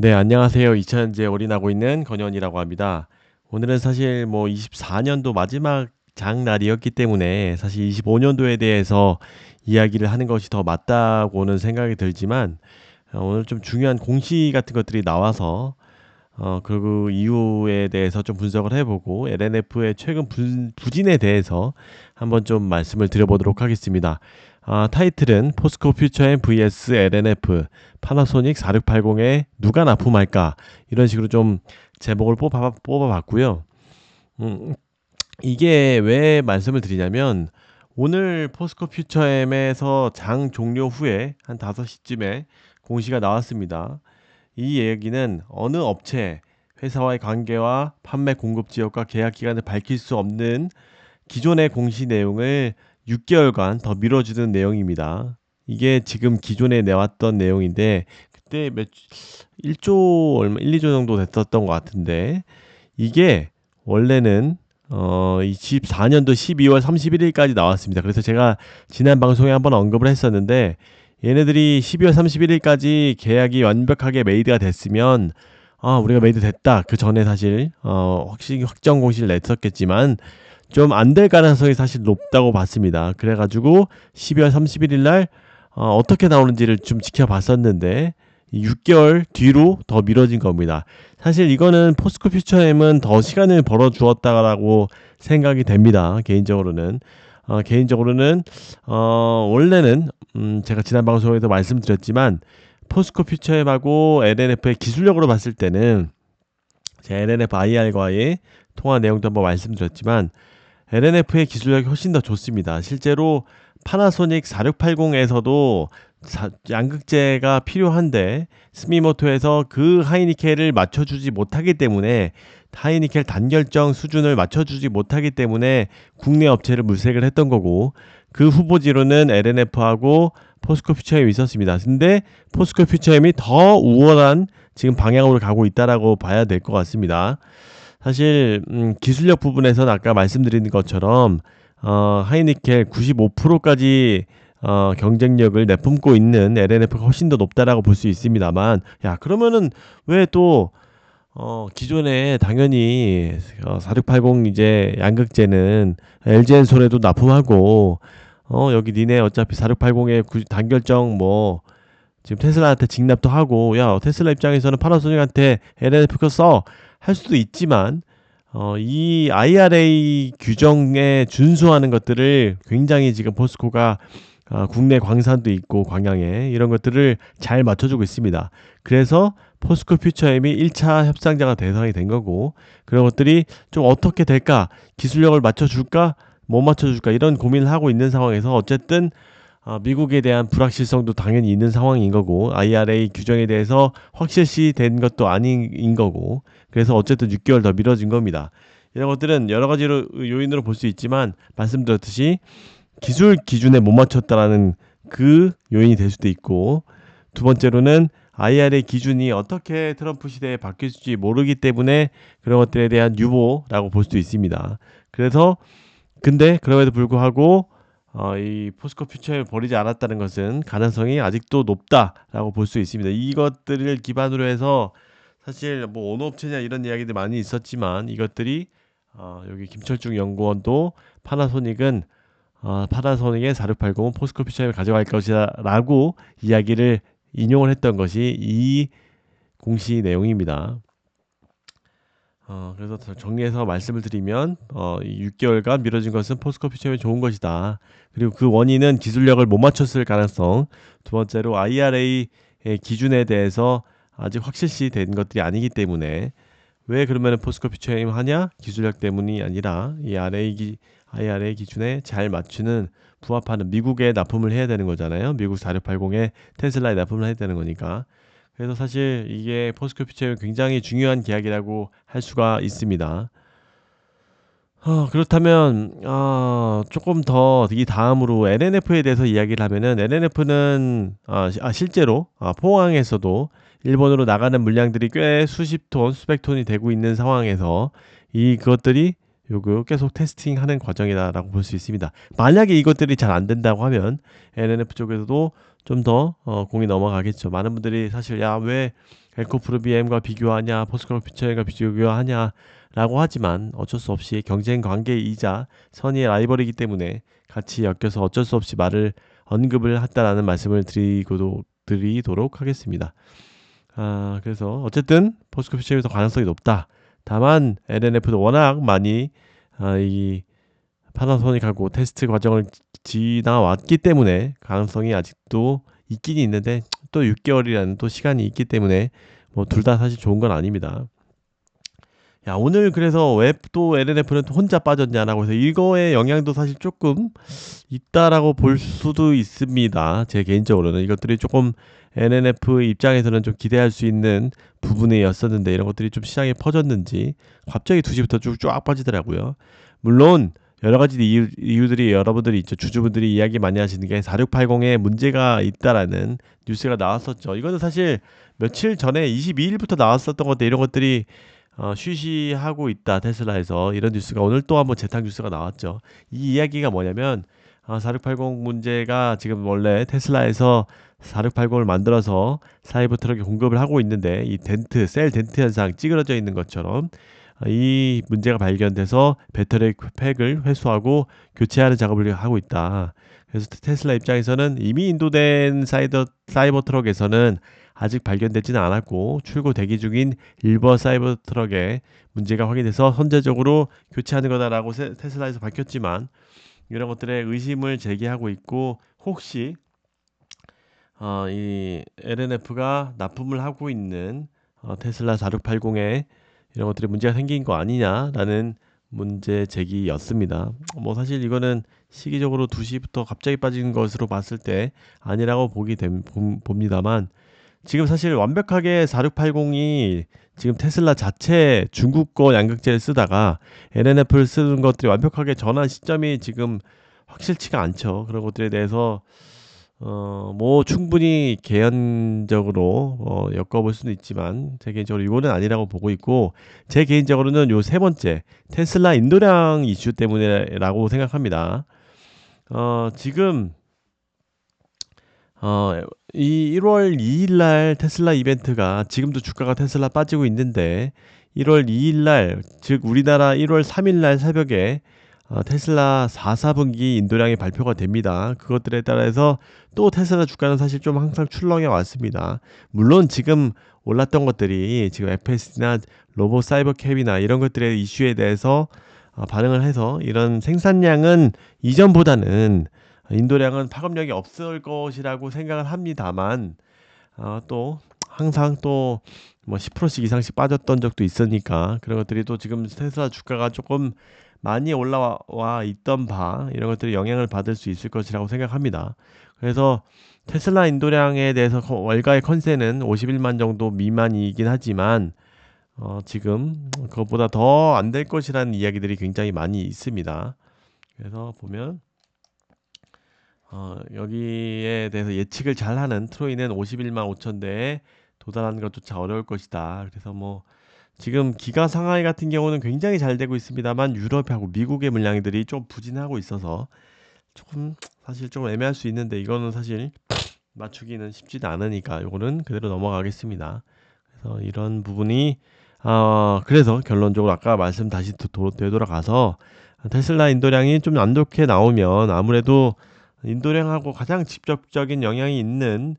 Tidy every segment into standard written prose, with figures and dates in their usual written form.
네, 안녕하세요. 2000년대에 올인하고 있는 건현이라고 합니다. 오늘은 사실 24년도 마지막 장날이었기 때문에 사실 25년도에 대해서 이야기를 하는 것이 더 맞다고는 생각이 들지만 오늘 좀 중요한 공시 같은 것들이 나와서 그 이유에 대해서 좀 분석을 해보고 LNF의 최근 부진에 대해서 한번 좀 말씀을 드려보도록 하겠습니다. 타이틀은 포스코 퓨처엠 vs LNF 파나소닉 4680에 누가 납품할까 이런 식으로 좀 제목을 뽑아봤고요. 음, 이게 왜 말씀을 드리냐면 오늘 포스코 퓨처엠에서 장 종료 후에 한 5시쯤에 공시가 나왔습니다. 이 얘기는 어느 업체, 회사와의 관계와 판매 공급 지역과 계약 기간을 밝힐 수 없는 기존의 공시 내용을 6개월간 더 미뤄주는 내용입니다. 이게 지금 기존에 내왔던 내용인데 그때 1조 얼마 1, 2조 정도 됐었던 것 같은데 이게 원래는 24년도 12월 31일까지 나왔습니다. 그래서 제가 지난 방송에 한번 언급을 했었는데 얘네들이 12월 31일까지 계약이 완벽하게 메이드가 됐으면 우리가 메이드 됐다. 그 전에 사실 확정 공시를 냈었겠지만 좀 안 될 가능성이 사실 높다고 봤습니다. 그래가지고 12월 31일 날 어떻게 나오는지를 좀 지켜봤었는데 6개월 뒤로 더 미뤄진 겁니다. 사실 이거는 포스코 퓨처엠은 더 시간을 벌어 주었다라고 생각이 됩니다. 개인적으로는 원래는 제가 지난 방송에도 말씀드렸지만 포스코 퓨처엠하고 LNF의 기술력으로 봤을 때는 제 LNF IR과의 통화 내용도 한번 말씀드렸지만 LNF의 기술력이 훨씬 더 좋습니다. 실제로 파나소닉 4680에서도 양극재가 필요한데 스미모토에서 그 하이니켈을 맞춰주지 못하기 때문에 하이니켈 단결정 수준을 맞춰주지 못하기 때문에 국내 업체를 물색을 했던 거고 그 후보지로는 LNF하고 포스코 퓨처엠이 있었습니다. 근데 포스코 퓨처엠이 더 우월한 지금 방향으로 가고 있다라고 봐야 될 것 같습니다. 사실 기술력 부분에서는 아까 말씀드린 것처럼 하이니켈 95%까지 경쟁력을 내뿜고 있는 LNF가 훨씬 더 높다라고 볼 수 있습니다만 야 그러면은 왜 또 기존에 당연히 4680 이제 양극재는 LG엔솔에도 납품하고 여기 니네 어차피 4680의 단결정 지금 테슬라한테 직납도 하고 야 테슬라 입장에서는 파나소닉한테 LNF 거 써 할 수도 있지만 이 IRA 규정에 준수하는 것들을 굉장히 지금 포스코가 국내 광산도 있고 광양에 이런 것들을 잘 맞춰주고 있습니다. 그래서 포스코 퓨처엠이 1차 협상자가 대상이 된 거고 그런 것들이 좀 어떻게 될까 기술력을 맞춰줄까 못 맞춰줄까 이런 고민을 하고 있는 상황에서 어쨌든 미국에 대한 불확실성도 당연히 있는 상황인 거고 IRA 규정에 대해서 확실시 된 것도 아닌 거고 그래서 어쨌든 6개월 더 미뤄진 겁니다. 이런 것들은 여러 가지로 요인으로 볼 수 있지만 말씀드렸듯이 기술 기준에 못 맞췄다라는 그 요인이 될 수도 있고 두 번째로는 IRA 기준이 어떻게 트럼프 시대에 바뀔지 모르기 때문에 그런 것들에 대한 유보라고 볼 수도 있습니다. 그래서 근데 그럼에도 불구하고 이 포스코 퓨처에 버리지 않았다는 것은 가능성이 아직도 높다라고 볼 수 있습니다. 이것들을 기반으로 해서 사실 어느 업체냐 이런 이야기들 많이 있었지만 이것들이 여기 김철중 연구원도 파나소닉의 4680은 포스코 퓨처에 가져갈 것이라고 이야기를 인용을 했던 것이 이 공시 내용입니다. 그래서 정리해서 말씀을 드리면 이 6개월간 미뤄진 것은 포스코 퓨처에 좋은 것이다. 그리고 그 원인은 기술력을 못 맞췄을 가능성. 두 번째로 IRA의 기준에 대해서 아직 확실시 된 것들이 아니기 때문에 왜 그러면 포스코 퓨처엠 하냐? 기술력 때문이 아니라 이 IRA 기준에 잘 맞추는 부합하는 미국에 납품을 해야 되는 거잖아요. 미국 4680에 테슬라에 납품을 해야 되는 거니까. 그래서 사실 이게 포스코 퓨처엠 굉장히 중요한 계약이라고 할 수가 있습니다. 그렇다면 조금 더 이 다음으로 LNF에 대해서 이야기를 하면은 LNF는 실제로 포항에서도 일본으로 나가는 물량들이 꽤 수십 톤, 수백 톤이 되고 있는 상황에서 그것들이 요거 계속 테스팅하는 과정이다라고 볼 수 있습니다. 만약에 이것들이 잘 안 된다고 하면 LNF 쪽에서도 좀 더 공이 넘어가겠죠. 많은 분들이 사실 야 왜 에코프로 BM과 비교하냐, 포스코 퓨처과 비교하냐라고 하지만 어쩔 수 없이 경쟁 관계이자 선의의 라이벌이기 때문에 같이 엮여서 어쩔 수 없이 말을 언급을 했다라는 말씀을 드리도록 하겠습니다. 그래서 어쨌든 포스코 퓨처에서 가능성이 높다. 다만 LNF도 워낙 많이 이 파나소닉하고 테스트 과정을 지나왔기 때문에 가능성이 아직도 있긴 있는데 또 6개월이라는 또 시간이 있기 때문에 뭐 둘 다 사실 좋은 건 아닙니다. 야, 오늘 그래서 왜 또 LNF는 혼자 빠졌냐라고 해서 이거의 영향도 사실 조금 있다라고 볼 수도 있습니다. 제 개인적으로는 이것들이 조금 LNF 입장에서는 좀 기대할 수 있는 부분이었었는데 이런 것들이 좀 시장에 퍼졌는지 갑자기 2시부터 쭉 빠지더라고요. 물론 여러 가지 이유들이 여러분들이 있죠. 주주분들이 이야기 많이 하시는 게 4680에 문제가 있다라는 뉴스가 나왔었죠. 이거는 사실 며칠 전에 22일부터 나왔었던 건데 이런 것들이 쉬쉬하고 있다 테슬라에서 이런 뉴스가 오늘 또 한번 재탕 뉴스가 나왔죠. 이 이야기가 뭐냐면 4680 문제가 지금 원래 테슬라에서 4680을 만들어서 사이버 트럭에 공급을 하고 있는데 이 셀 덴트 현상 찌그러져 있는 것처럼 이 문제가 발견돼서 배터리 팩을 회수하고 교체하는 작업을 하고 있다. 그래서 테슬라 입장에서는 이미 인도된 사이버 트럭에서는 아직 발견되지는 않았고 출고 대기 중인 일버 사이버 트럭에 문제가 확인돼서 선제적으로 교체하는 거다라고 테슬라에서 밝혔지만 이런 것들에 의심을 제기하고 있고 혹시 이 LNF가 납품을 하고 있는 테슬라 4680에 이런 것들이 문제가 생긴 거 아니냐라는 문제 제기였습니다. 뭐 사실 이거는 시기적으로 2시부터 갑자기 빠진 것으로 봤을 때 아니라고 봅니다만 지금 사실 완벽하게 4680이 지금 테슬라 자체 중국 거 양극재를 쓰다가 LNF를 쓰는 것들이 완벽하게 전환 시점이 지금 확실치가 않죠. 그런 것들에 대해서 뭐 충분히 개연적으로 엮어볼 수는 있지만 제 개인적으로 이거는 아니라고 보고 있고 제 개인적으로는 요 세 번째 테슬라 인도량 이슈 때문에라고 생각합니다. 지금 이 1월 2일 날 테슬라 이벤트가 지금도 주가가 테슬라 빠지고 있는데 1월 2일 날, 즉 우리나라 1월 3일 날 새벽에 테슬라 4분기 인도량이 발표가 됩니다. 그것들에 따라서 또 테슬라 주가는 사실 좀 항상 출렁해 왔습니다. 물론 지금 올랐던 것들이 지금 FSD나 로봇 사이버캡이나 이런 것들의 이슈에 대해서 반응을 해서 이런 생산량은 이전보다는 인도량은 파급력이 없을 것이라고 생각을 합니다만 또 항상 또 뭐 10%씩 이상씩 빠졌던 적도 있으니까 그런 것들이 또 지금 테슬라 주가가 조금 많이 올라와 있던 바 이런 것들이 영향을 받을 수 있을 것이라고 생각합니다. 그래서 테슬라 인도량에 대해서 월가의 컨센은 51만 정도 미만이긴 하지만 지금 그것보다 더 안 될 것이라는 이야기들이 굉장히 많이 있습니다. 그래서 보면 여기에 대해서 예측을 잘하는 트로이는 51만 5천 대에 도달하는 것조차 어려울 것이다. 그래서 뭐 지금 기가 상하이 같은 경우는 굉장히 잘 되고 있습니다만 유럽하고 미국의 물량들이 좀 부진하고 있어서 조금 사실 좀 애매할 수 있는데 이거는 사실 맞추기는 쉽지는 않으니까 요거는 그대로 넘어가겠습니다. 그래서 이런 부분이 그래서 결론적으로 아까 말씀 다시 되돌아가서 테슬라 인도량이 좀 안 좋게 나오면 아무래도 인도량하고 가장 직접적인 영향이 있는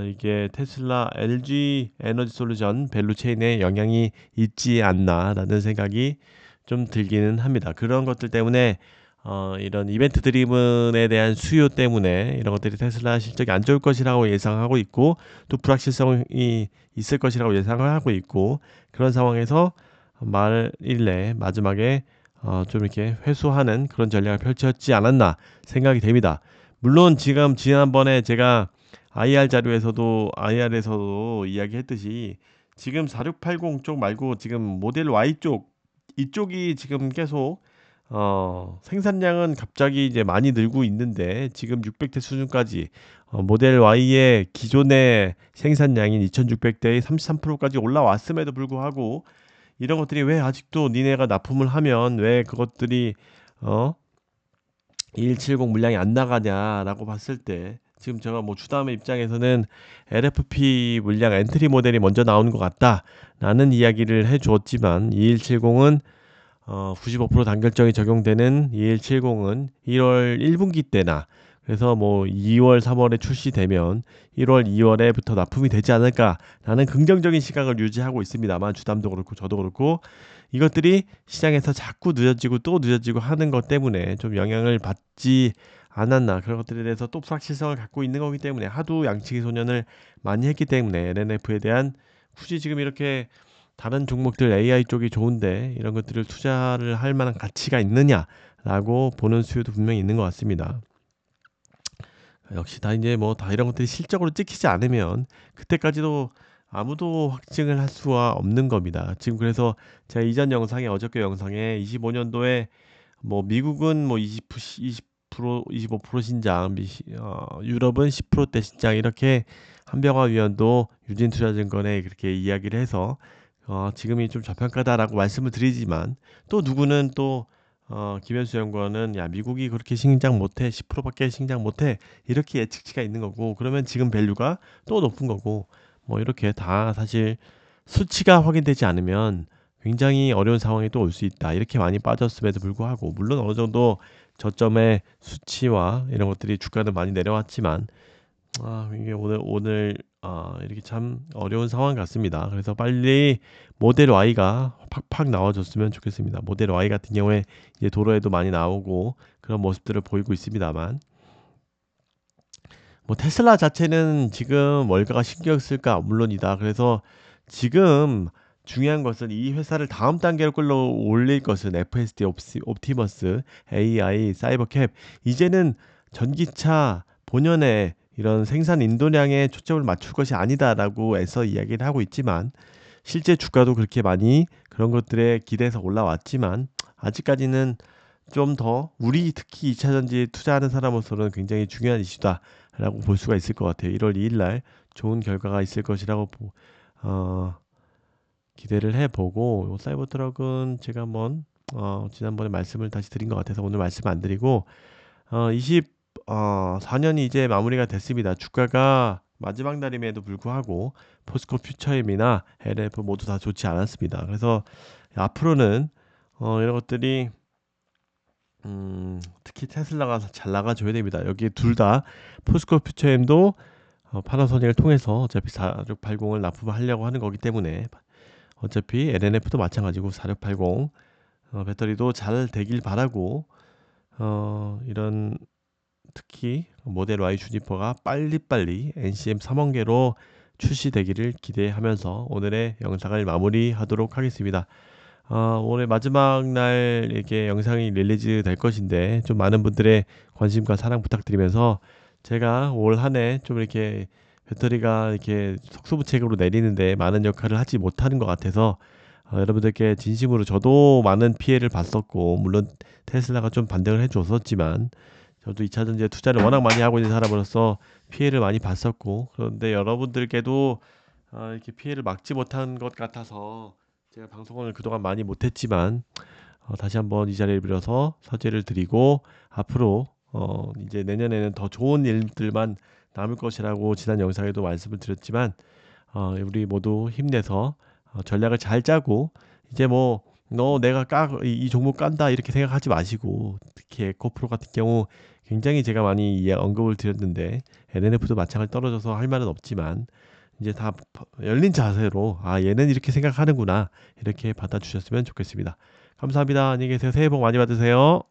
이게 테슬라 LG 에너지 솔루션 밸류체인에 영향이 있지 않나라는 생각이 좀 들기는 합니다. 그런 것들 때문에 이런 이벤트 드리븐에 대한 수요 때문에 이런 것들이 테슬라 실적이 안 좋을 것이라고 예상하고 있고 또 불확실성이 있을 것이라고 예상을 하고 있고 그런 상황에서 말일 내 마지막에 좀 이렇게 회수하는 그런 전략을 펼쳤지 않았나 생각이 됩니다. 물론 지금 지난번에 제가 IR에서도 이야기했듯이 지금 4680 쪽 말고 지금 모델 Y 쪽 이쪽이 지금 계속 생산량은 갑자기 이제 많이 늘고 있는데 지금 600대 수준까지 모델 Y의 기존의 생산량인 2600대의 33%까지 올라왔음에도 불구하고 이런 것들이 왜 아직도 니네가 납품을 하면 왜 그것들이 2170 물량이 안 나가냐라고 봤을 때 지금 제가 뭐 주담의 입장에서는 LFP 물량 엔트리 모델이 먼저 나오는 것 같다라는 이야기를 해 주었지만 2170은 95% 단결정이 적용되는 2170은 1월 1분기 때나 그래서 뭐 2월 3월에 출시되면 1월 2월에부터 납품이 되지 않을까라는 긍정적인 시각을 유지하고 있습니다만 주담도 그렇고 저도 그렇고 이것들이 시장에서 자꾸 늦어지고 또 늦어지고 하는 것 때문에 좀 영향을 받지 않았나 그런 것들에 대해서 또 불확실성을 갖고 있는 거기 때문에 하도 양치기 소년을 많이 했기 때문에 LNF에 대한 굳이 지금 이렇게 다른 종목들 AI 쪽이 좋은데 이런 것들을 투자를 할 만한 가치가 있느냐라고 보는 수요도 분명히 있는 것 같습니다. 역시 다 이제 뭐 다 이런 것들이 실적으로 찍히지 않으면 그때까지도 아무도 확증을 할 수가 없는 겁니다. 지금 그래서 제가 이전 영상에 어저께 영상에 25년도에 뭐 미국은 뭐 20% 25% 신장, 유럽은 10%대 신장 이렇게 한병화 위원도 유진투자증권에 그렇게 이야기를 해서 지금이 좀 저평가다라고 말씀을 드리지만 또 누구는 또 김현수 연구원은 야 미국이 그렇게 신장 못해 10%밖에 신장 못해 이렇게 예측치가 있는 거고 그러면 지금 밸류가 또 높은 거고 뭐 이렇게 다 사실 수치가 확인되지 않으면 굉장히 어려운 상황이 또 올 수 있다 이렇게 많이 빠졌음에도 불구하고 물론 어느 정도 저점의 수치와 이런 것들이 주가는 많이 내려왔지만 이게 오늘 이렇게 참 어려운 상황 같습니다. 그래서 빨리 모델 Y가 팍팍 나와줬으면 좋겠습니다. 모델 Y 같은 경우에 이제 도로에도 많이 나오고 그런 모습들을 보이고 있습니다만 뭐 테슬라 자체는 지금 월가가 신경 쓸까 물론이다. 그래서 지금 중요한 것은 이 회사를 다음 단계로 끌어올릴 것은 FSD, 옵티머스, AI, 사이버캡 이제는 전기차 본연의 이런 생산 인도량에 초점을 맞출 것이 아니다라고 해서 이야기를 하고 있지만 실제 주가도 그렇게 많이 그런 것들에 기대서 올라왔지만 아직까지는 좀 더 우리 특히 2차 전지에 투자하는 사람으로서는 굉장히 중요한 이슈다라고 볼 수가 있을 것 같아요. 1월 2일 날 좋은 결과가 있을 것이라고 기대를 해보고 요 사이버 트럭은 제가 한번 지난번에 말씀을 다시 드린 것 같아서 오늘 말씀 안 드리고 4년이 이제 마무리가 됐습니다. 주가가 마지막 날임에도 불구하고 포스코 퓨처엠이나 LF 모두 다 좋지 않았습니다. 그래서 앞으로는 이런 것들이 특히 테슬라가 잘 나가줘야 됩니다. 여기 둘 다 포스코 퓨처엠도 파나소닉을 통해서 어차피 4680을 납품하려고 하는 거기 때문에 어차피 LNF도 마찬가지고 4680 배터리도 잘 되길 바라고 이런 특히 모델 Y 주니퍼가 빨리빨리 NCM 3원계로 출시되기를 기대하면서 오늘의 영상을 마무리하도록 하겠습니다. 오늘 마지막 날 이렇게 영상이 릴리즈 될 것인데 좀 많은 분들의 관심과 사랑 부탁드리면서 제가 올 한 해 좀 이렇게 배터리가 이렇게 속수무책으로 내리는데 많은 역할을 하지 못하는 것 같아서 여러분들께 진심으로 저도 많은 피해를 봤었고 물론 테슬라가 좀 반등을 해줬었지만 저도 2차 전지에 투자를 워낙 많이 하고 있는 사람으로서 피해를 많이 봤었고 그런데 여러분들께도 이렇게 피해를 막지 못한 것 같아서 제가 방송을 그동안 많이 못했지만 다시 한번 이 자리를 빌어서 서제를 드리고 앞으로 이제 내년에는 더 좋은 일들만 남을 것이라고 지난 영상에도 말씀을 드렸지만 우리 모두 힘내서 전략을 잘 짜고 이제 뭐 너 내가 이 종목 깐다 이렇게 생각하지 마시고 특히 에코프로 같은 경우 굉장히 제가 많이 언급을 드렸는데 LNF도 마찬가지 떨어져서 할 말은 없지만 이제 다 열린 자세로 얘는 이렇게 생각하는구나 이렇게 받아주셨으면 좋겠습니다. 감사합니다. 안녕히 계세요. 새해 복 많이 받으세요.